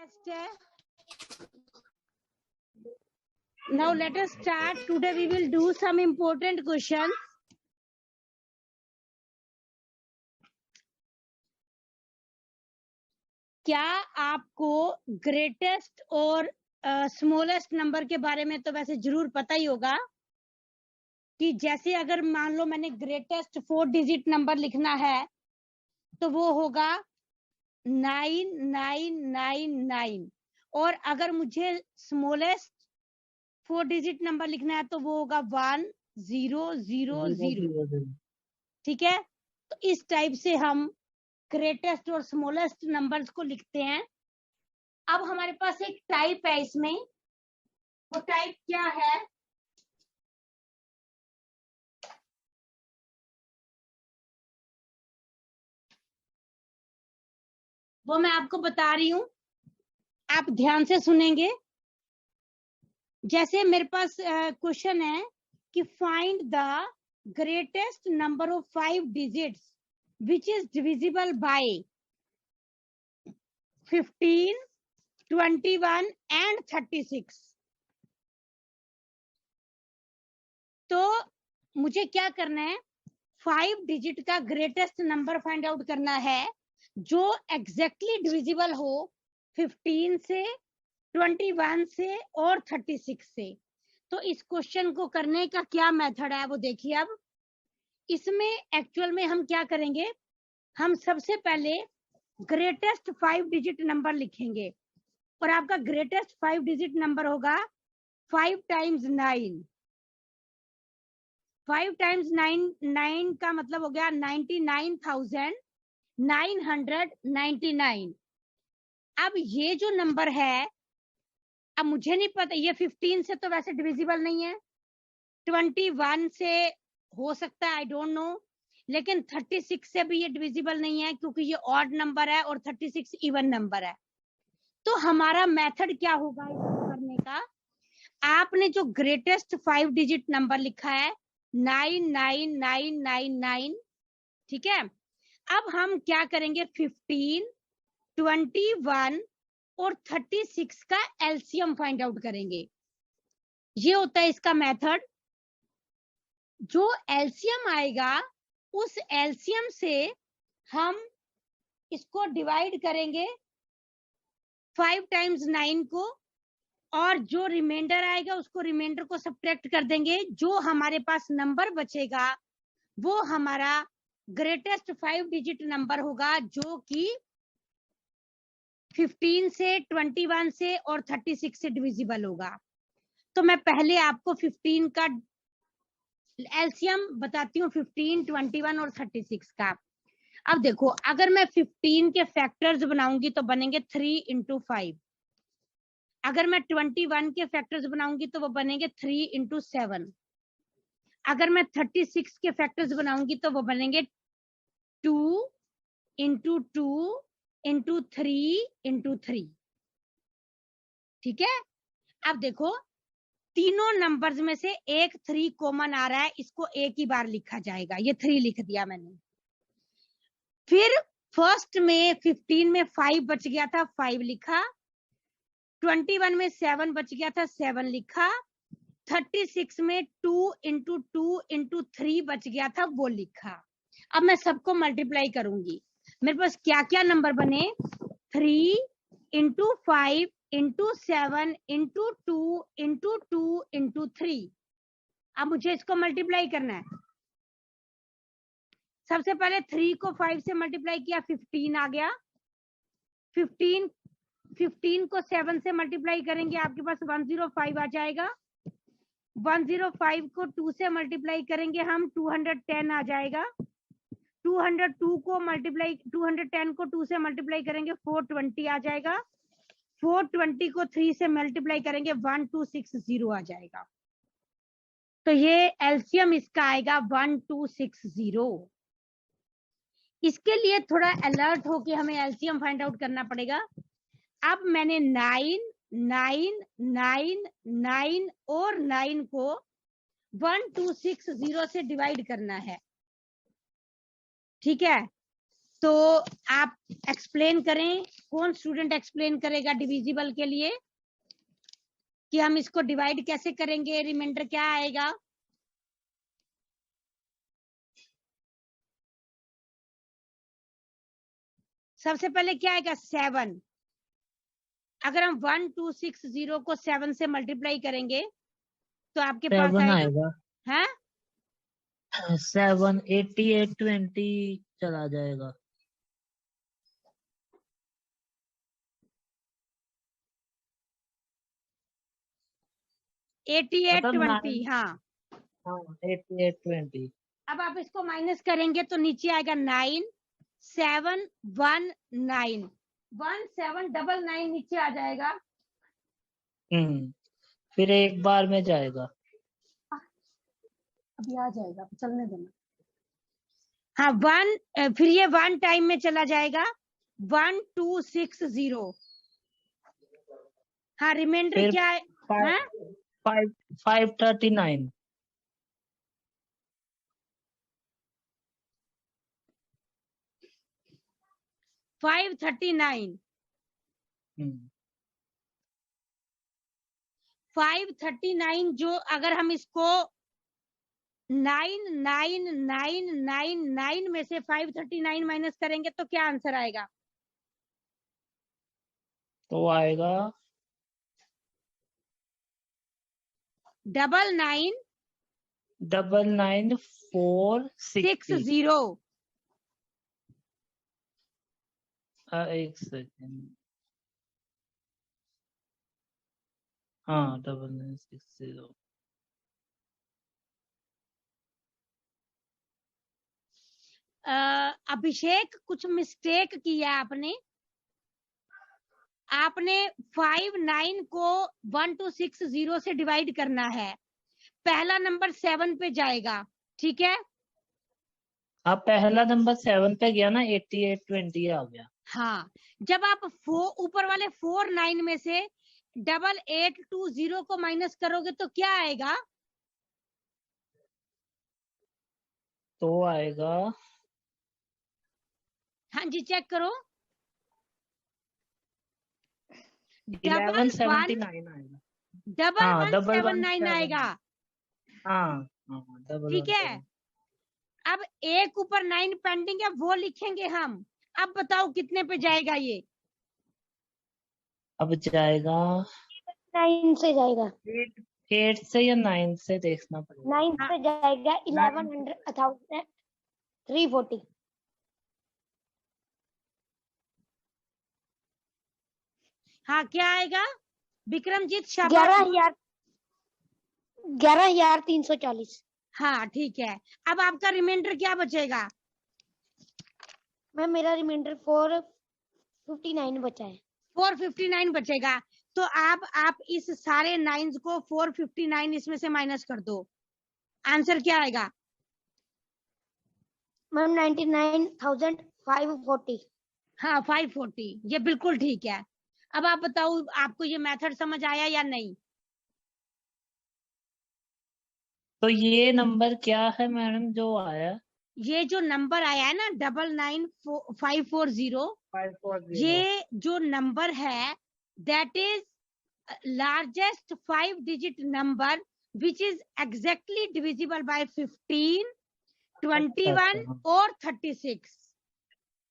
Test है. Now let us start. Today we will do some important questions. क्या आपको greatest और smallest number के बारे में तो वैसे जरूर पता ही होगा कि जैसे अगर मान लो मैंने ग्रेटेस्ट 4 डिजिट नंबर लिखना है तो वो होगा 9999 और अगर मुझे स्मॉलेस्ट 4 डिजिट नंबर लिखना है तो वो होगा 1000. ठीक है, तो इस टाइप से हम ग्रेटेस्ट और स्मॉलेस्ट नंबर्स को लिखते हैं. अब हमारे पास एक टाइप है इसमें, वो टाइप क्या है? वो मैं आपको बता रही हूं, आप ध्यान से सुनेंगे. जैसे मेरे पास क्वेश्चन है कि find the greatest number of 5 digits which is divisible by 15, 21 and 36. तो मुझे क्या करना है, 5 डिजिट का ग्रेटेस्ट नंबर फाइंड आउट करना है जो एग्जैक्टली डिविजिबल हो 15 से, 21 से और 36 से. तो इस क्वेश्चन को करने का क्या मेथड है वो देखिए. अब इसमें एक्चुअल में हम क्या करेंगे, हम सबसे पहले ग्रेटेस्ट 5 डिजिट नंबर लिखेंगे और आपका ग्रेटेस्ट 5 डिजिट नंबर होगा 5 टाइम्स 9. 5 टाइम्स 9 का मतलब हो गया 99,999. अब ये जो नंबर है, अब मुझे नहीं पता, ये 15 से तो वैसे डिविजिबल नहीं है, 21 से हो सकता है, आई डोंट नो, लेकिन 36 से भी ये डिविजिबल नहीं है क्योंकि ये ऑड नंबर है और 36 इवन नंबर है. तो हमारा मेथड क्या होगा इसको करने का, आपने जो ग्रेटेस्ट 5 डिजिट नंबर लिखा है 99999, ठीक है, अब हम क्या करेंगे, 15, 21 और 36 का एलसीएम फाइंड आउट करेंगे. ये होता है इसका मेथड. जो एलसीएम आएगा उस एलसीएम से हम इसको डिवाइड करेंगे 5 टाइम्स 9 को और जो रिमाइंडर आएगा उसको रिमाइंडर को सब्ट्रैक्ट कर देंगे. जो हमारे पास नंबर बचेगा वो हमारा ग्रेटेस्ट 5 डिजिट नंबर होगा जो कि 15 से, 21 से और 36 से डिविजिबल होगा. तो मैं पहले आपको 15 का एलसीएम बताती हूँ, 15, 21 और 36 का. अब देखो, अगर मैं 15 के फैक्टर्स बनाऊंगी तो बनेंगे 3 into 5. अगर मैं 21 के फैक्टर्स बनाऊंगी तो वो बनेंगे 3 into 7. अगर मैं 36 के फैक्टर्स बनाऊंगी तो वो बनेंगे 2 into 2 into 3 into 3. ठीक है, अब देखो तीनों नंबर्स में से एक 3 कॉमन आ रहा है, इसको एक ही बार लिखा जाएगा. ये 3 लिख दिया मैंने. फिर फर्स्ट में 15 में 5 बच गया था, 5 लिखा. 21 में 7 बच गया था, 7 लिखा. 36 में 2 into 2 into 3 बच गया था, वो लिखा. अब मैं सबको मल्टीप्लाई करूंगी. मेरे पास क्या क्या नंबर बने, 3 into 5 into 7 into 2 into 2 into 3. अब मुझे इसको मल्टीप्लाई करना है. सबसे पहले 3 को 5 से मल्टीप्लाई किया, 15 आ गया. 15 को 7 से मल्टीप्लाई करेंगे, आपके पास 105 आ जाएगा. 105 को 2 से मल्टीप्लाई करेंगे हम, 210 आ जाएगा. 202 को मल्टीप्लाई, 210 को 2 से मल्टीप्लाई करेंगे, 420 आ जाएगा. 420 को 3 से मल्टीप्लाई करेंगे, 1260 आ जाएगा. तो ये एलसीएम इसका आएगा 1260. इसके लिए थोड़ा अलर्ट होके हमें एलसीएम फाइंड आउट करना पड़ेगा. अब मैंने 9, 9, 9, 9 और 9 को 1260 से डिवाइड करना है. ठीक है, तो आप एक्सप्लेन करें, कौन स्टूडेंट एक्सप्लेन करेगा डिविजिबल के लिए कि हम इसको डिवाइड कैसे करेंगे, रिमाइंडर क्या आएगा? सबसे पहले क्या आएगा? 7। अगर हम 1260 को 7 से मल्टीप्लाई करेंगे तो आपके पास 7 आएगा आएगा। है 7 88 20 चला जाएगा। 88 मतलब 20। हाँ, 88 20। अब आप इसको माइनस करेंगे तो नीचे आएगा 9 7 1 9 1799 नीचे आ जाएगा। फिर एक बार में जाएगा। अभी आ जाएगा, चलने देना। हाँ 1, फिर ये 1 टाइम में चला जाएगा 1260। हाँ रिमाइंडर फिर क्या है? हाँ 539। 539। 539 जो अगर हम इसको 99999 में से 539 माइनस करेंगे तो क्या आंसर आएगा? तो आएगा 99960। एक सेकेंड। हाँ 9960। अभिषेक कुछ मिस्टेक किया आपने। आपने 59 को 1260 से डिवाइड करना है। पहला नंबर 7 पे जाएगा, ठीक है? आप पहला नंबर 7 पे गया ना, 88 20 आ गया। हाँ, जब आप ऊपर वाले 49 में से 8820 को माइनस करोगे तो क्या आएगा? तो आएगा हाँ जी चेक करो। 1179 आएगा। हाँ 1179 आएगा। हाँ ठीक है, अब एक ऊपर 9 पेंडिंग है वो लिखेंगे हम। अब बताओ कितने पे जाएगा ये? अब जाएगा 9 से जाएगा। 8 से या 9 से देखना पड़ेगा। 9 से जाएगा 340। हाँ क्या आएगा विक्रमजीत? शाबाश। 11,340। हाँ ठीक है, अब आपका रिमाइंडर क्या बचेगा? मैम मेरा रिमाइंडर 459 बचा है। 459 बचेगा। तो आप इस सारे 9s को 459 इसमें से माइनस कर दो। आंसर क्या आएगा? मैम 99,540। हाँ 540, ये बिल्कुल ठीक है। अब आप बताओ आपको ये मेथड समझ आया या नहीं? तो ये नंबर क्या है मैडम जो आया? ये जो नंबर आया है ना 99540, 540। ये जो नंबर है that is largest 5 digit number which is exactly divisible by 15, 21 और 36।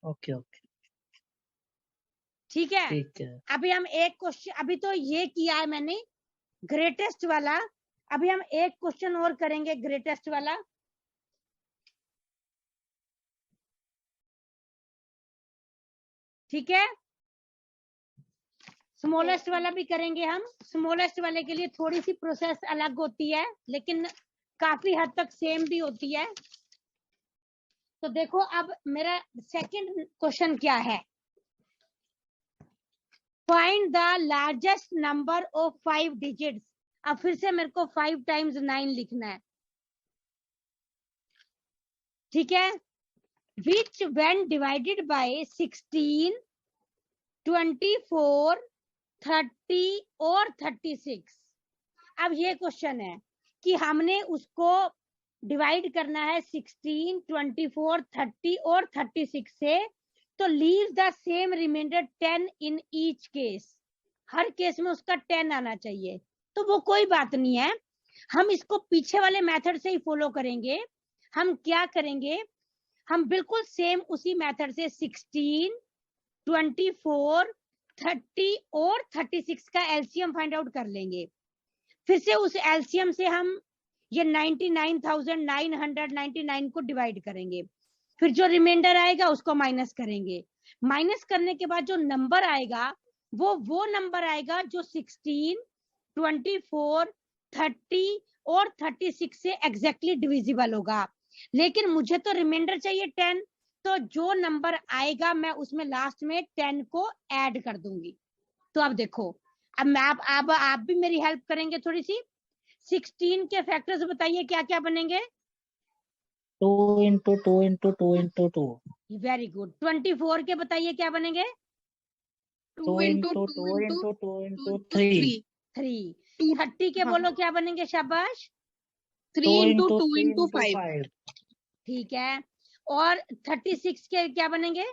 ओके ओके ठीक है, ठीक है। अभी हम एक क्वेश्चन, अभी तो ये किया है मैंने ग्रेटेस्ट वाला, अभी हम एक क्वेश्चन और करेंगे ग्रेटेस्ट वाला। ठीक है, स्मॉलेस्ट वाला भी करेंगे हम। स्मॉलेस्ट वाले के लिए थोड़ी सी प्रोसेस अलग होती है लेकिन काफी हद तक सेम भी होती है। तो देखो अब मेरा सेकंड क्वेश्चन क्या है? Find the largest number of 5 digits. अब फिर से मेरे को 5 टाइम्स 9 लिखना है, ठीक है? विच व्हेन डिवाइडेड बाय 16, 24, 30 और 36। अब ये क्वेश्चन है कि हमने उसको डिवाइड करना है 16, 24, 30 और 36 से, तो leave the same reminder 10 in each case, हर केस में उसका 10 आना चाहिए। तो वो कोई बात नहीं है, हम इसको पीछे वाले मेथड से ही फॉलो करेंगे। हम क्या करेंगे, हम बिल्कुल सेम उसी मेथड से 16, 24, 30 और 36 का एलसीएम फाइंड आउट कर लेंगे। फिर से उस एलसीएम से हम ये 99,999 को डिवाइड करेंगे, फिर जो रिमाइंडर आएगा उसको माइनस करेंगे। माइनस करने के बाद जो नंबर आएगा वो नंबर आएगा जो 16, 24, 30 और 36 से एग्जैक्टली डिविजिबल होगा। लेकिन मुझे तो रिमाइंडर चाहिए 10, तो जो नंबर आएगा मैं उसमें लास्ट में 10 को ऐड कर दूंगी। तो अब देखो, अब मैं आप भी मेरी हेल्प करेंगे थोड़ी सी। 16 के फैक्टर्स बताइए क्या क्या बनेंगे। 2 into 2 into 2 into 2। Very good. 24 के बताइए क्या बनेंगे। 2 into 2 into 2 into 3। 3। 30 के बोलो क्या बनेंगे, शाबाश। 2 into 2 into 5। ठीक है। और 36 के क्या बनेंगे।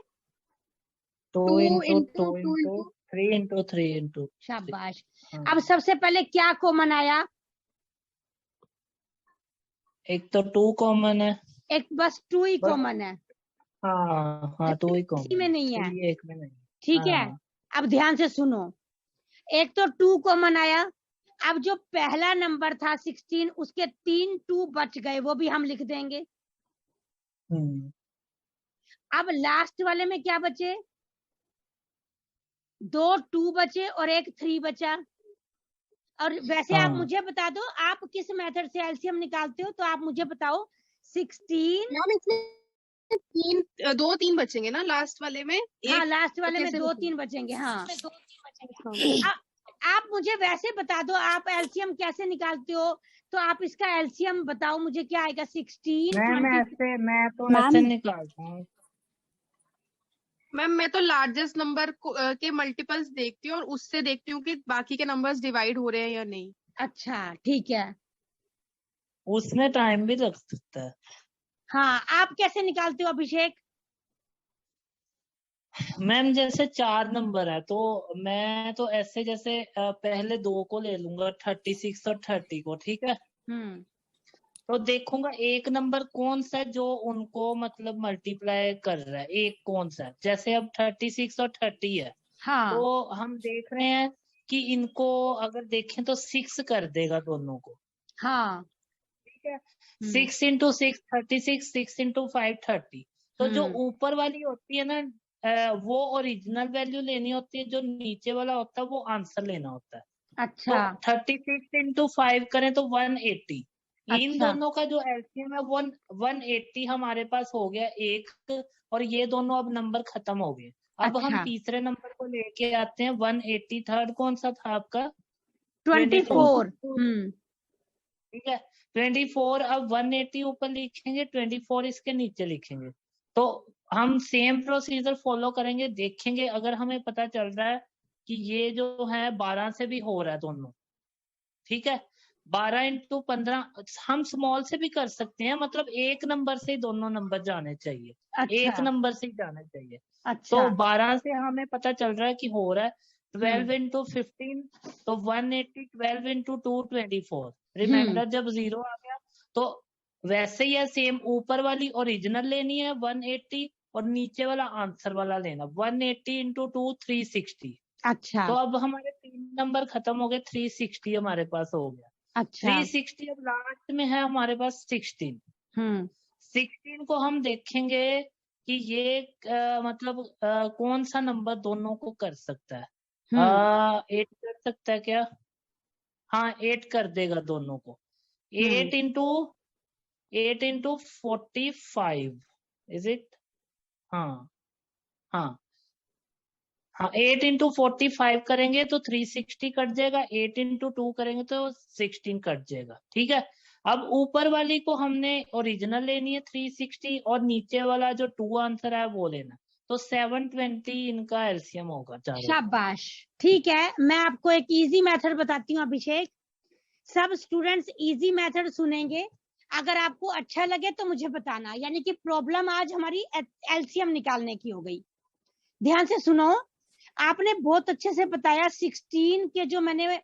2 into 2 into 3 into 3 into। शाबाश। अब सबसे पहले क्या कॉमन आया। एक तो 2 कॉमन है, एक बस 2 ही बस। कॉमन है, हाँ 2 ही किसी में कॉमन नहीं है। 3 एक में नहीं। ठीक है। हाँ। अब ध्यान से सुनो, एक तो 2 कॉमन आया। अब जो पहला नंबर था 16, उसके 3 2 बच गए, वो भी हम लिख देंगे। अब लास्ट वाले में क्या बचे, 2 2 बचे और एक 3 बचा। और वैसे आप मुझे बता दो, आप किस मेथड से एलसीएम निकालते हो, तो आप मुझे बताओ। 16, मैम इसमें 2-3 बचेंगे ना लास्ट वाले में। हाँ लास्ट वाले में कैसे 2-3 बचेंगे। हाँ आप मुझे वैसे बता दो, आप एलसीएम कैसे निकालते हो, तो आप इसका एलसीएम बताओ मुझे क्या आएगा। 16, मैं तो ऐसे निकालता हूँ। मैम मैं तो लार्जेस्ट नंबर के मल्टीपल्स देखती हूँ और उससे देखती हूँ कि बाकी के नंबर्स डिवाइड हो रहे हैं या नहीं। अच्छा ठीक है। उसमें टाइम भी लग सकता है। हाँ आप कैसे निकालते हो अभिषेक। मैम जैसे 4 नंबर है तो मैं तो ऐसे जैसे पहले 2 को ले लूंगा, 36 और 30 को, ठीक है। तो देखूंगा एक नंबर कौन सा है जो उनको मतलब मल्टीप्लाई कर रहा है, एक कौन सा है। जैसे अब 36 और 30 है। हाँ। तो हम देख रहे हैं कि इनको अगर देखें तो 6 कर देगा दोनों को। हाँ। ठीक है। 6 into 6 36, 6 into 5 30। तो जो ऊपर वाली होती है ना, वो ओरिजिनल वैल्यू लेनी होती है, जो नीचे वाला होता है वो आंसर लेना होता है। अच्छा। तो 36 into 5 करें तो 180। इन अच्छा। दोनों का जो एलसीएम है 180 हमारे पास हो गया एक, और ये दोनों अब नंबर खत्म हो गए। अब हम अच्छा। तीसरे नंबर को लेके आते हैं 180। थर्ड कौन सा था आपका। 24। ठीक है। 24। अब 180 ऊपर लिखेंगे, 24 इसके नीचे लिखेंगे। तो हम सेम प्रोसीजर फॉलो करेंगे, देखेंगे अगर हमें पता चल रहा है कि ये जो है 12 से भी हो रहा है दोनों। ठीक है। 12 into 15 हम स्मॉल से भी कर सकते हैं, मतलब एक नंबर से ही दोनों नंबर जाने चाहिए। अच्छा। एक नंबर से ही जाना चाहिए। अच्छा। तो 12 से हमें पता चल रहा है कि हो रहा है 12 into 15, तो 180। 12 into 2 24। रिमाइंडर जब 0 आ गया तो वैसे ही है सेम, ऊपर वाली ओरिजिनल लेनी है 180 और नीचे वाला आंसर वाला लेना 180 into 2 360। अच्छा। तो अब हमारे 3 नंबर खत्म हो गए, 360 हमारे पास हो गया। अच्छा। 360। अब लास्ट में है हमारे पास 16। 16 को हम देखेंगे कि ये मतलब कौन सा नंबर दोनों को कर सकता है। 8 कर सकता है क्या। हाँ 8 कर देगा दोनों को। 8 into 45 इज इट। हाँ हाँ हाँ 8 into 45 करेंगे तो 360 कट जाएगा। 8 into 2 करेंगे तो 16 कट जाएगा। ठीक है। अब ऊपर वाली को हमने ओरिजिनल लेनी है 360 और नीचे वाला जो 2 आंसर है वो लेना। तो 720 इनका एलसीएम होगा चारों। शाबाश। ठीक है, मैं आपको एक इजी मेथड बताती हूँ अभिषेक। सब स्टूडेंट्स इजी मेथड सुनेंगे, अगर आपको अच्छा लगे तो मुझे बताना। यानी कि प्रॉब्लम आज हमारी एलसीएम निकालने की हो गई। ध्यान से सुनो, आपने बहुत अच्छे से बताया। 16 के जो मैंने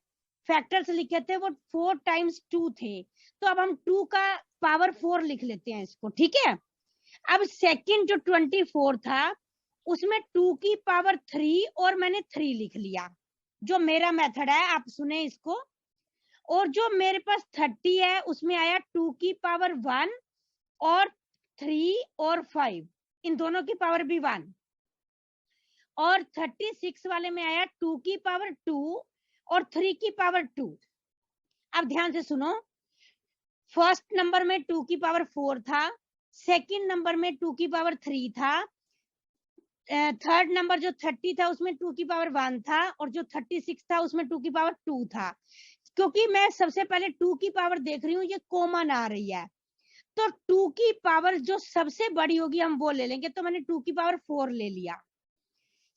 फैक्टर्स लिखे थे वो 4 टाइम्स 2 थे, तो अब हम 2 का पावर 4 लिख लेते हैं इसको, ठीक है। अब सेकंड जो 24 था उसमें 2 की पावर 3 और मैंने 3 लिख लिया, जो मेरा मेथड है, आप सुने इसको। और जो मेरे पास 30 है उसमें आया 2 की पावर 1 और 3 और 5, इन दोनों की पावर भी 1। और 36 वाले में आया 2 की पावर 2 और 3 की पावर 2। अब ध्यान से सुनो, फर्स्ट नंबर में 2 की पावर 4 था, सेकंड नंबर में 2 की पावर 3 था, थर्ड नंबर जो 30 था उसमें 2 की पावर 1 था, और जो 36 था उसमें 2 की पावर 2 था। क्योंकि मैं सबसे पहले 2 की पावर देख रही हूँ, ये कॉमन आ रही है, तो 2 की पावर जो सबसे बड़ी होगी हम वो ले लेंगे, तो मैंने 2 की पावर 4 ले लिया।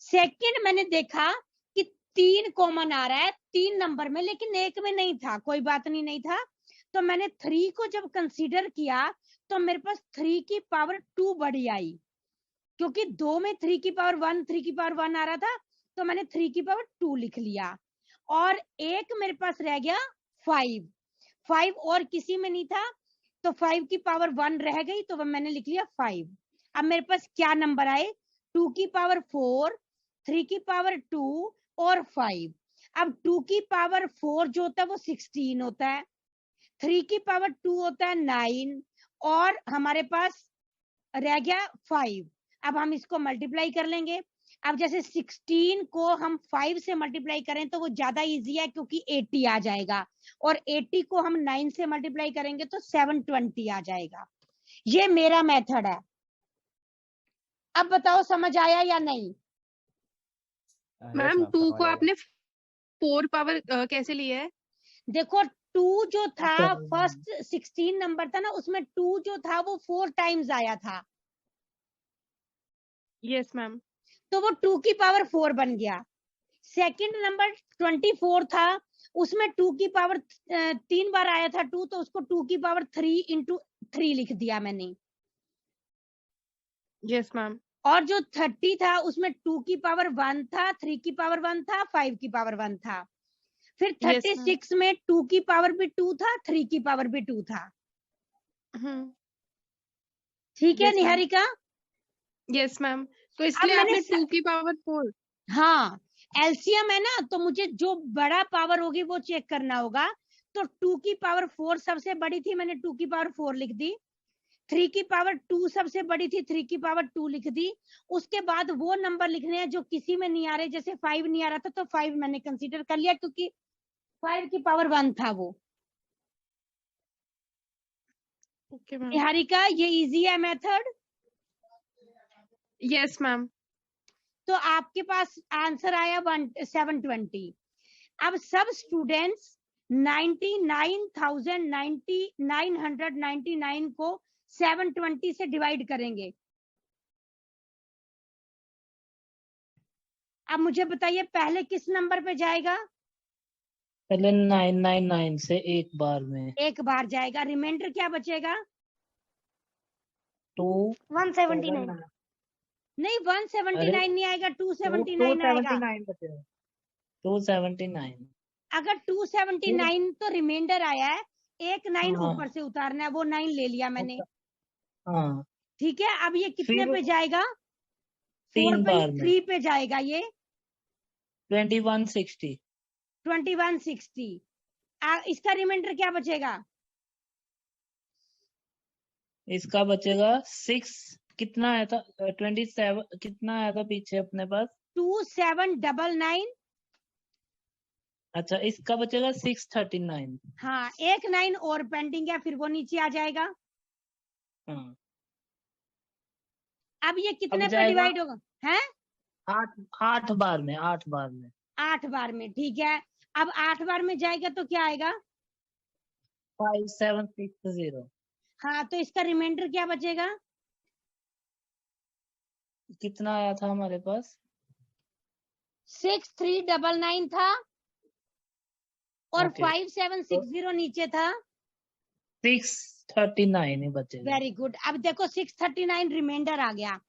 सेकंड मैंने देखा कि 3 कॉमन आ रहा है 3 नंबर में, लेकिन एक में नहीं था, कोई बात नहीं था, तो मैंने 3 को जब कंसीडर किया तो मेरे पास 3 की पावर 2 बड़ी आई, क्योंकि 2 में 3 की पावर 1 3 की पावर 1 आ रहा था, तो मैंने 3 की पावर 2 लिख लिया। और एक मेरे पास रह गया 5 और किसी में नहीं था, तो 5 की पावर 1 रह गई, तो मैंने लिख लिया 5। अब मेरे पास क्या नंबर आए, 2 की पावर 4, 3 की पावर 2 और 5। अब 2 की पावर 4 जो होता है वो 16 होता है, 3 की पावर 2 होता है 9, और हमारे पास रह गया 5। अब हम इसको मल्टीप्लाई कर लेंगे। अब जैसे 16 को हम 5 से मल्टीप्लाई करें तो वो ज्यादा इजी है, क्योंकि 80 आ जाएगा, और 80 को हम 9 से मल्टीप्लाई करेंगे तो 720 आ जाएगा। ये मेरा मेथड है। अब बताओ समझ आया या नहीं? मैम 2 को आपने 4 पावर कैसे लिया है? देखो 2 जो था, फर्स्ट 16 नंबर था ना, उसमें 2 जो था वो 4 टाइम्स आया था। Yes ma'am. तो वो 2 की पावर 4 बन गया। सेकंड नंबर 24 था, उसमें 2 की पावर 3 बार आया था 2, तो उसको 2 की पावर 3 इंटू 3 लिख दिया मैंने। Yes ma'am. और जो 30 था उसमें 2 की पावर 1 था, 3 की पावर 1 था, 5 की पावर 1 था। फिर 36 में 2 की पावर भी 2 था, 3 की पावर भी 2 था। ठीक है निहारिका? Yes ma'am. तो इसलिए आपने 2 की पावर 4। हाँ, एलसीएम है ना, तो मुझे जो बड़ा पावर होगी वो चेक करना होगा। तो 2 की पावर 4 सबसे बड़ी थी, मैंने 2 की पावर 4 लिख दी। 3 की पावर 2 सबसे बड़ी थी, 3 की पावर 2 लिख दी। उसके बाद वो नंबर लिखने हैं जो किसी में नहीं आ रहे, जैसे 5 नहीं आ रहा था तो 5 मैंने कंसीडर कर लिया, क्योंकि 5 की पावर 1 था वो। Okay ma'am. निहारिका, ये इजी है मेथड? Yes ma'am. तो आपके पास आंसर आया 720। अब सब स्टूडेंट्स 99,999 को 720 से डिवाइड करेंगे। अब मुझे बताइए पहले किस नंबर पे जाएगा? पहले 999 से एक बार में एक बार जाएगा, रिमाइंडर क्या बचेगा? 179। नहीं, 179 नहीं आएगा, 279 आएगा। 279। अगर 279 तो रिमाइंडर आया है, एक 9 हाँ। ऊपर से उतारना है, वो 9 ले लिया मैंने। हाँ। ठीक है, अब ये कितने पे जाएगा? 3 बार में 4.3 पे जाएगा ये। 2160। 2160। इसका रिमाइंडर क्या बचेगा? इसका बचेगा 6। कितना आया था? 27 कितना आया था पीछे अपने पास? 2799। अच्छा, इसका बचेगा 639। हाँ, एक 9 और पेंडिंग है, फिर वो नीचे आ जाएगा। हाँ। अब ये कितने अब पे जाएगा डिवाइड होगा? हैं? 8 बार में। 8 बार में 8 बार में, ठीक है। अब 8 बार में जाएगा तो क्या आएगा? 5760। हाँ, तो इसका रिमाइंडर क्या बचेगा? कितना आया था हमारे पास? 6399 था, और ओके। 5760 नीचे था। 639 ही बचेगा। Very good. अब देखो 639 रिमाइंडर आ गया।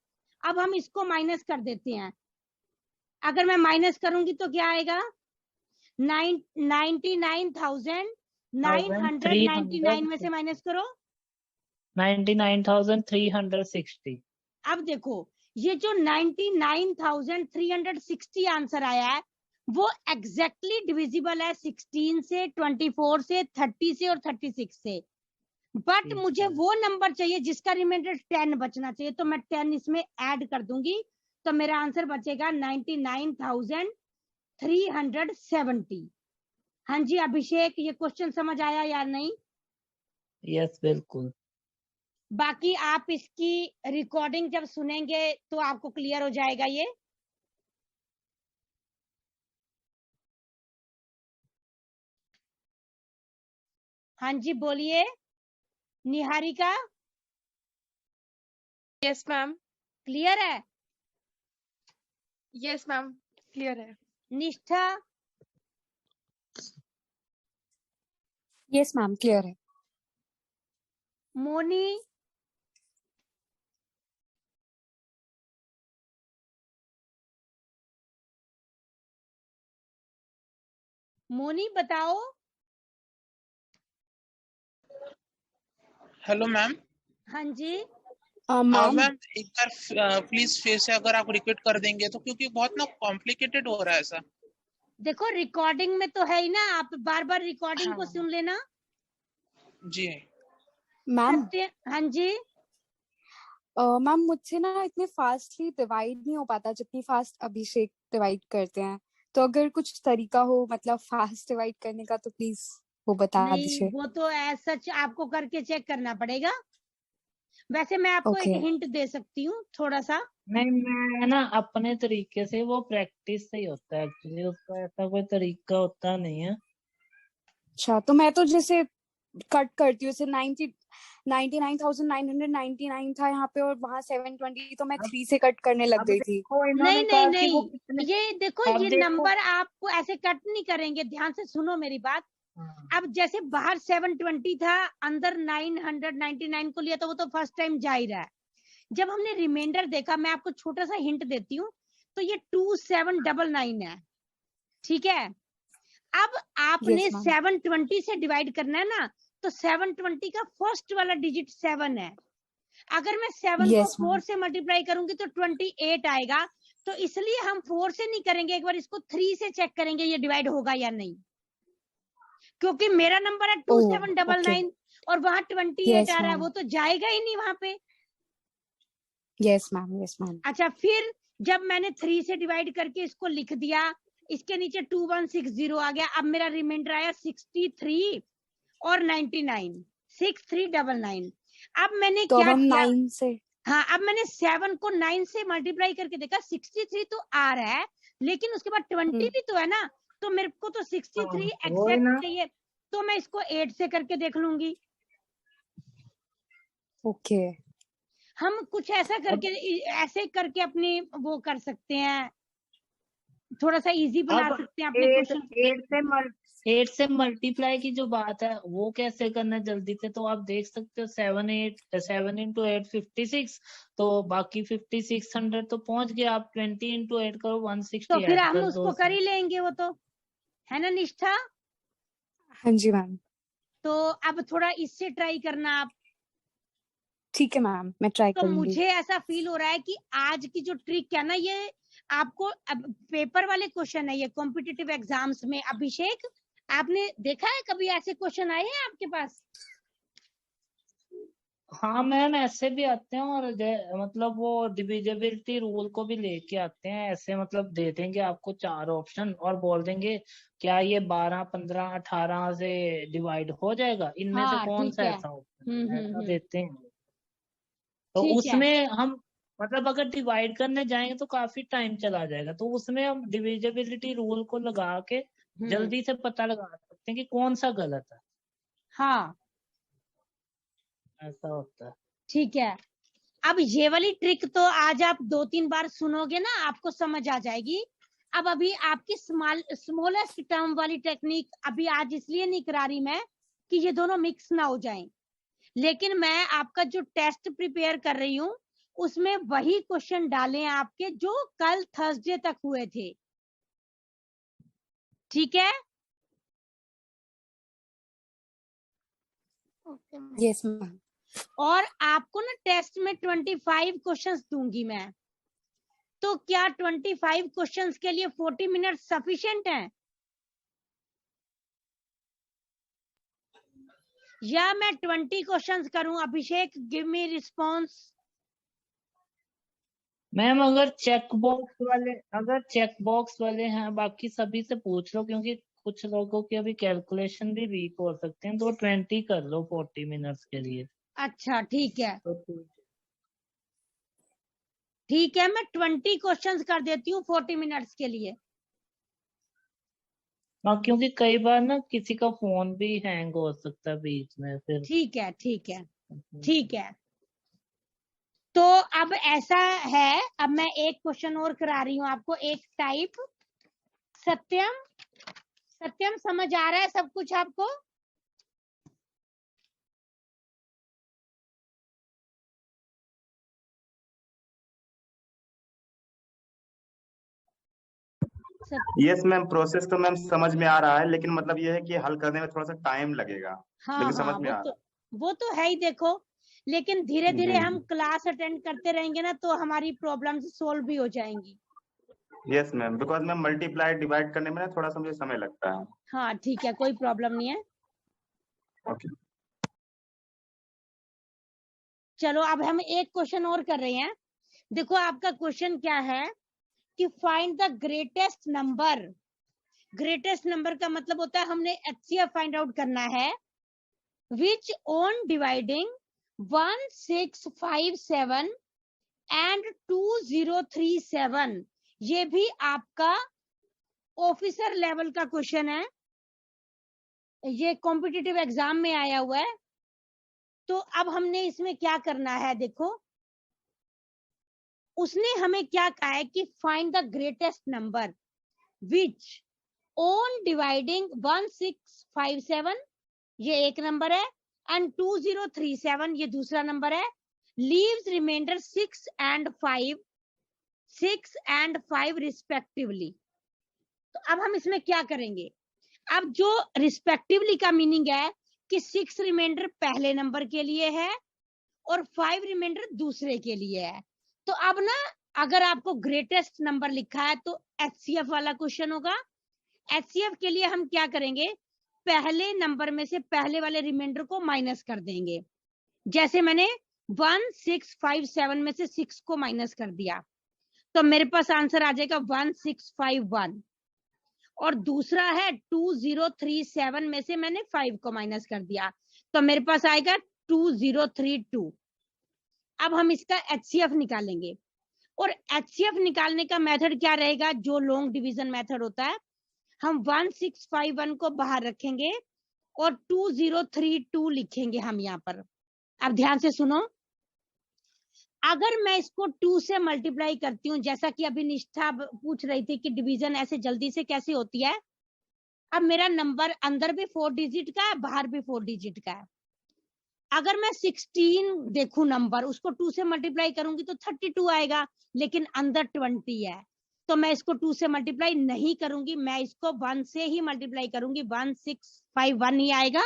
अब हम इसको माइनस कर देते हैं। अगर मैं माइनस करूंगी तो क्या आएगा? 99,999 में से माइनस करो 99,360। अब देखो ये जो 99,360 आंसर आया है वो एग्जैक्टली डिविजिबल है 16 से, 24 से, 30 से और 36 से। बट मुझे वो नंबर चाहिए जिसका रिमाइंडर 10 बचना चाहिए, तो मैं 10 इसमें ऐड कर दूंगी, तो मेरा आंसर बचेगा 99,370। हाँ जी अभिषेक, ये क्वेश्चन समझ आया या नहीं? यस बिल्कुल। बाकी आप इसकी रिकॉर्डिंग जब सुनेंगे तो आपको क्लियर हो जाएगा ये। हाँ जी बोलिए निहारिका। Yes ma'am. क्लियर है? यस मैम क्लियर है। निष्ठा। यस मैम क्लियर है। मोनी। मोनी बताओ। Hello ma'am. हाँ जी मैम मैम एक बार प्लीज फिर से अगर आप रिपीट कर देंगे तो, क्योंकि बहुत ना कॉम्प्लिकेटेड हो रहा है ऐसा। देखो रिकॉर्डिंग में तो है ही ना, आप बार बार रिकॉर्डिंग को हाँ। सुन लेना। जी मैम हाँ जी मैम मुझसे ना इतने फास्टली डिवाइड नहीं हो पाता जितनी फास्ट अभिषेक डिवाइड करते हैं, तो अगर कुछ तरीका हो मतलब फास्ट डिवाइड करने का तो प्लीज वो बता नहीं, दीजिए। वो तो सच आपको करके चेक करना पड़ेगा। वैसे मैं आपको एक ओके हिंट दे सकती हूँ थोड़ा सा। नहीं मैं ना अपने तरीके से, वो प्रैक्टिस से ही होता है एक्चुअली, उसका ऐसा कोई तरीका होता नहीं है। अच्छा, तो मैं तो जैसे कट करती हूँ, जैसे 99,999 था यहाँ पे और वहाँ 720, तो मैं 3 से कट करने लग अब गई थी। देखो नहीं इन्होंने नहीं कहा कि वो नहीं, कितने। ये देखो अब ये देखो। नंबर आपको ऐसे कट नहीं करेंगे, ध्यान से सुनो मेरी बात। हाँ, अब जैसे बाहर 720 था, अंदर 999 को लिया, तो वो तो फर्स्ट टाइम जा ही रहा है। जब हमने रिमाइंडर देखा, मैं आपको छोटा सा हिंट देती हूँ, तो ये 2799 है, ठीक है। अब आपने यस मैम 720 से डिवाइड करना है ना, तो 720 का फर्स्ट वाला डिजिट 7 है। अगर मैं 7 को यस 4 मैम से मल्टीप्लाई करूंगी तो 28 आएगा। तो इसलिए हम 4 से नहीं करेंगे, एक बार इसको 3 से चेक करेंगे ये डिवाइड होगा या नहीं, क्योंकि मेरा नंबर है 2799 और वहां 28 यस आ रहा है, मैम वो तो जाएगा ही नहीं वहां पे। Yes ma'am yes ma'am. अच्छा, फिर जब मैंने 3 से डिवाइड करके इसको लिख दिया, इसके नीचे 2160 आ गया। अब मेरा रिमाइंडर आया 63 और 99, 6399। अब मैंने तो अब क्या हम किया? 9 से हाँ, अब मैंने 7 को 9 से मल्टीप्लाई करके देखा, 63 तो आ रहा है, लेकिन उसके बाद 20 भी तो है ना, तो मेरे को तो 63 वो है एग्जैक्ट ना। चाहिए, तो मैं इसको 8 से करके देख लूंगी। ओके हम कुछ ऐसा करके ऐसे करके अपनी वो कर सकते हैं, थोड़ा सा इजी बना अब सकते हैं अपने 8 क्वेश्चन। 8 से मल्टीप्लाई की जो बात है वो कैसे करना है जल्दी से, तो आप देख सकते हो 7 into 8 56, तो बाकी 5600 तो पहुंच गया। आप 20 into 8 करो, 160 तो फिर ऐड हम कर दो उसको कर ही लेंगे, वो तो है ना निष्ठा। हाँ जी मैम तो अब थोड़ा इससे ट्राई करना आप। ठीक है मैम, मैं ट्राई तो करूंगी। मुझे ऐसा फील हो रहा है कि आज की जो ट्रिक है ना, ये आपको अब पेपर वाले क्वेश्चन है ये कॉम्पिटिटिव एग्जाम्स में। अभिषेक, आपने देखा है कभी ऐसे क्वेश्चन आए हैं आपके पास? हाँ मैम, ऐसे भी आते हैं, और मतलब वो डिविजिबिलिटी रूल को भी लेके आते हैं ऐसे, मतलब दे देंगे आपको 4 ऑप्शन और बोल देंगे क्या ये 12, 15, 18 से डिवाइड हो जाएगा, इनमें से हाँ कौन ठीक सा है। ऐसा ऑप्शन है, ऐसा हम्म। देते हैं। तो ठीक है। उसमें हम मतलब अगर डिवाइड करने जाएंगे तो काफी टाइम चला जाएगा, तो उसमें हम डिविजिबिलिटी रूल को लगा के जल्दी से पता लगा सकते हैं कि कौन सा गलत है, हाँ ऐसा होता है। ठीक है। अब ये वाली ट्रिक तो आज आप 2-3 बार सुनोगे ना, आपको समझ आ जाएगी। अब अभी आपकी स्मॉलेस्ट टर्म वाली टेक्निक अभी आज इसलिए नहीं करा रही मैं कि ये दोनों मिक्स ना हो जाएं, लेकिन मैं आपका जो टेस्ट प्रिपेयर कर रही हूँ उसमें वही क्वेश्चन डालें आपके जो कल थर्सडे तक हुए थे, ठीक है? Yes ma'am. और आपको ना टेस्ट में 25 क्वेश्चंस दूंगी मैं, तो क्या 25 क्वेश्चंस के लिए 40 मिनट सफिशिएंट है या मैं 20 क्वेश्चंस करूं? अभिषेक, गिव मी रिस्पॉन्स। मैम अगर चेक बॉक्स वाले हैं, बाकी सभी से पूछ लो, क्योंकि कुछ लोगों की अभी कैलकुलेशन भी वीक हो सकते हैं, तो 20 कर लो 40 मिनट्स के लिए। अच्छा ठीक है, तो ठीक है, मैं 20 क्वेश्चंस कर देती हूँ 40 मिनट्स के लिए। हाँ, क्योंकि कई बार ना किसी का फोन भी हैंग हो सकता है बीच में फिर। ठीक है, ठीक है, ठीक है। तो अब ऐसा है, अब मैं एक क्वेश्चन और करा रही हूँ आपको, एक टाइप। सत्यम, सत्यम समझ आ रहा है सब कुछ आपको? यस मैम, प्रोसेस तो मैम समझ में आ रहा है, लेकिन मतलब ये है कि हल करने में थोड़ा सा टाइम लगेगा। हाँ लेकिन हाँ, समझ में आ रहा वो तो है ही। देखो, लेकिन धीरे है। धीरे हम क्लास अटेंड करते रहेंगे ना, तो हमारी प्रॉब्लम्स सोल्व भी हो जाएंगी। Yes ma'am, because ma'am multiply divide करने में ना थोड़ा सा मुझे समय लगता है। हाँ ठीक है, कोई प्रॉब्लम नहीं है। ओके, चलो अब हम एक क्वेश्चन और कर रहे हैं। देखो आपका क्वेश्चन क्या है कि find the greatest number. Greatest number का मतलब होता है हमने HCF फाइंड आउट करना है, विच ऑन डिवाइडिंग 1657 एंड 2037। ये भी आपका ऑफिसर लेवल का क्वेश्चन है, ये कॉम्पिटिटिव एग्जाम में आया हुआ है। तो अब हमने इसमें क्या करना है, देखो उसने हमें क्या कहा है कि find the greatest number which on dividing 1657, ये एक नंबर है, एंड 2037 ये दूसरा नंबर है, लीव्स रिमाइंडर 6 and 5 रिस्पेक्टिवली। तो अब हम इसमें क्या करेंगे? अब जो रिस्पेक्टिवली का मीनिंग है कि 6 रिमाइंडर पहले नंबर के लिए है और 5 रिमाइंडर दूसरे के लिए है। तो अब ना अगर आपको ग्रेटेस्ट नंबर लिखा है तो HCF वाला क्वेश्चन होगा। HCF के लिए हम क्या करेंगे, पहले नंबर में से पहले वाले रिमाइंडर को माइनस कर देंगे। जैसे मैंने 1657 में से 6 को माइनस कर दिया, तो मेरे पास आंसर आ जाएगा 1651। और दूसरा है 2037 में से मैंने 5 को माइनस कर दिया, तो मेरे पास आएगा 2032। अब हम इसका HCF निकालेंगे, और HCF निकालने का मेथड क्या रहेगा? जो लॉन्ग डिवीजन मेथड होता है, हम 1651 को बाहर रखेंगे और 2032 लिखेंगे हम यहाँ पर। अब ध्यान से सुनो, अगर मैं इसको 2 से मल्टीप्लाई करती हूँ, जैसा कि अभी निष्ठा पूछ रही थी कि डिवीजन ऐसे जल्दी से कैसे होती है। अब मेरा नंबर अंदर भी 4 डिजिट का है, बाहर भी 4 डिजिट का है। अगर मैं 16 देखूं नंबर, उसको 2 से मल्टीप्लाई करूंगी तो 32 आएगा, लेकिन अंदर 20 है, तो मैं इसको 2 से मल्टीप्लाई नहीं करूंगी, मैं इसको 1 से ही मल्टीप्लाई करूंगी। 1651 ही आएगा,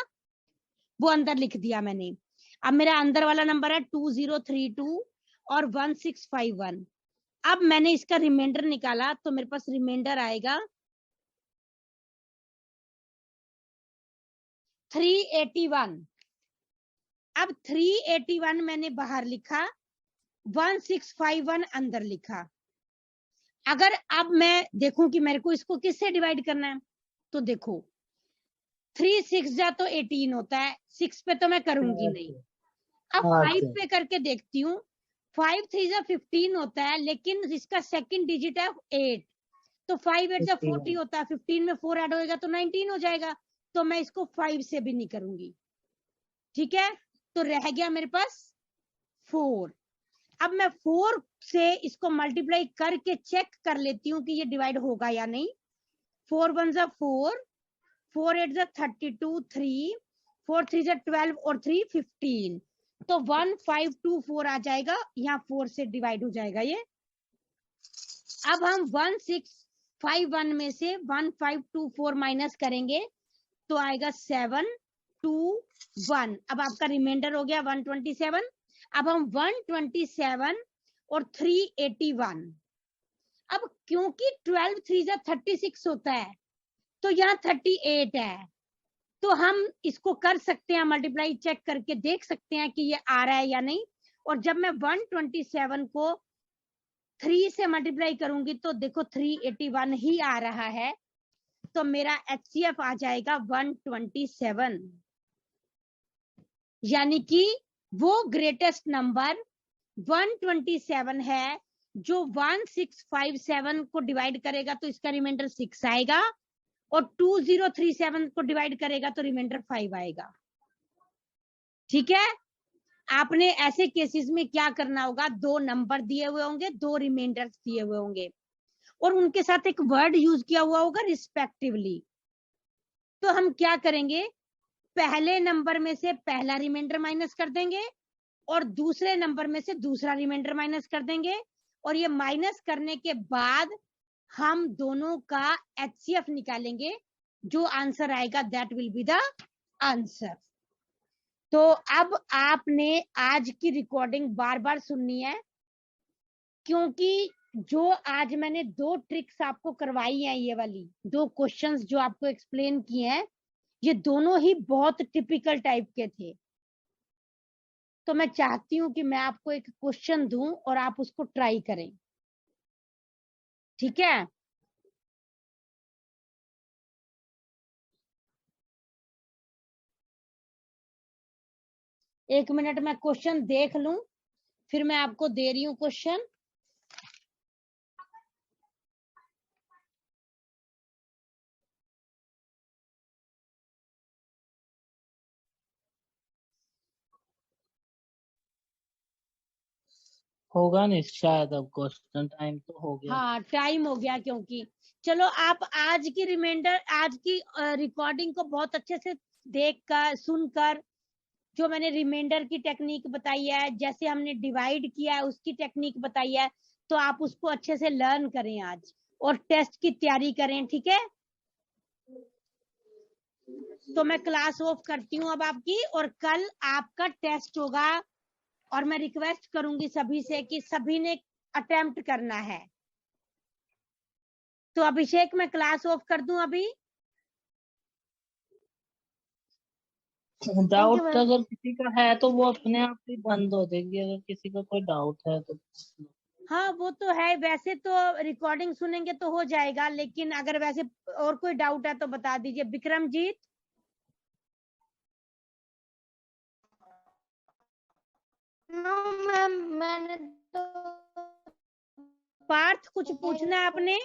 वो अंदर लिख दिया मैंने। अब मेरा अंदर वाला नंबर है 2032 और 1651। अब मैंने इसका रिमाइंडर निकाला, तो मेरे पास रिमाइंडर आएगा 381। अब 381 मैंने बाहर लिखा, 1651 अंदर लिखा। अगर अब मैं देखूं कि मेरे को इसको किससे डिवाइड करना है, तो देखो 3 6 जा तो 18 होता है, 6 पे तो मैं करूंगी नहीं। अब 5 पे करके देखती हूँ, 5 3 जा 15 होता है, लेकिन इसका सेकंड डिजिट है 8, तो 5 8 जा 40 होता है, 15 में 4 ऐड होएगा तो 19 हो जाएगा, तो मैं इसको 5 से भी नहीं करूंगी। ठीक है, तो रह गया मेरे पास 4। अब मैं 4 से इसको मल्टीप्लाई करके चेक कर लेती हूँ कि ये डिवाइड होगा या नहीं। 4 1 जा 4, 4 8 जा 32, 3 4 3 जा 12 और 3 15, तो 1524 आ जाएगा, यहाँ 4 से डिवाइड हो जाएगा ये। अब हम 1651 में से 1524 माइनस करेंगे तो आएगा 721। अब आपका रिमाइंडर हो गया 127। अब हम 127 और 381, अब क्योंकि 12 3 36 होता है तो यहाँ 38 है, तो हम इसको कर सकते हैं मल्टीप्लाई, चेक करके देख सकते हैं कि ये आ रहा है या नहीं। और जब मैं 127 को 3 से मल्टीप्लाई करूंगी तो देखो 381 ही आ रहा है, तो मेरा HCF आ जाएगा 127, यानी कि वो ग्रेटेस्ट नंबर 127 है जो 1657 को डिवाइड करेगा तो इसका रिमाइंडर 6 आएगा, और 2037 को डिवाइड करेगा तो रिमाइंडर 5 आएगा। ठीक है, आपने ऐसे केसेस में क्या करना होगा, 2 नंबर दिए हुए होंगे, 2 रिमाइंडर्स दिए हुए होंगे और उनके साथ एक वर्ड यूज किया हुआ होगा रिस्पेक्टिवली। तो हम क्या करेंगे, पहले नंबर में से पहला रिमाइंडर माइनस कर देंगे और दूसरे नंबर में से दूसरा रिमाइंडर माइनस कर देंगे, और ये माइनस करने के बाद हम दोनों का HCF निकालेंगे, जो आंसर आएगा that will be the answer. तो अब आपने आज की रिकॉर्डिंग बार बार सुननी है, क्योंकि जो आज मैंने 2 ट्रिक्स आपको करवाई हैं, ये वाली 2 क्वेश्चंस जो आपको एक्सप्लेन किए हैं, ये दोनों ही बहुत टिपिकल टाइप के थे। तो मैं चाहती हूं कि मैं आपको एक क्वेश्चन दूं और आप उसको ट्राई करें, ठीक है। एक मिनट मैं क्वेश्चन देख लूं, फिर मैं आपको दे रही हूं क्वेश्चन। होगा नहीं शायद, अब क्वेश्चन टाइम तो हो गया। हाँ टाइम हो गया, क्योंकि चलो आप आज की रिमाइंडर, आज की रिकॉर्डिंग को बहुत अच्छे से देखकर सुनकर, जो मैंने रिमाइंडर की टेक्निक बताई है, जैसे हमने डिवाइड किया है उसकी टेक्निक बताई है, तो आप उसको अच्छे से लर्न करें आज और टेस्ट की तैयारी करें, ठीक है। तो मैं क्लास ऑफ करती हूँ अब आपकी, और कल आपका टेस्ट होगा, और मैं रिक्वेस्ट करूंगी सभी से कि सभी ने अटेम्प्ट करना है। तो अभिषेक मैं क्लास ऑफ कर दूं अभी। डाउट अगर किसी का है तो वो अपने आप ही बंद हो जाएगी, अगर किसी का कोई डाउट है तो। हाँ वो तो है, वैसे तो रिकॉर्डिंग सुनेंगे तो हो जाएगा, लेकिन अगर वैसे और कोई डाउट है तो बता दीजिए। विक्रमजीत, मैम मैंने तो पार्थ कुछ पूछना है आपने?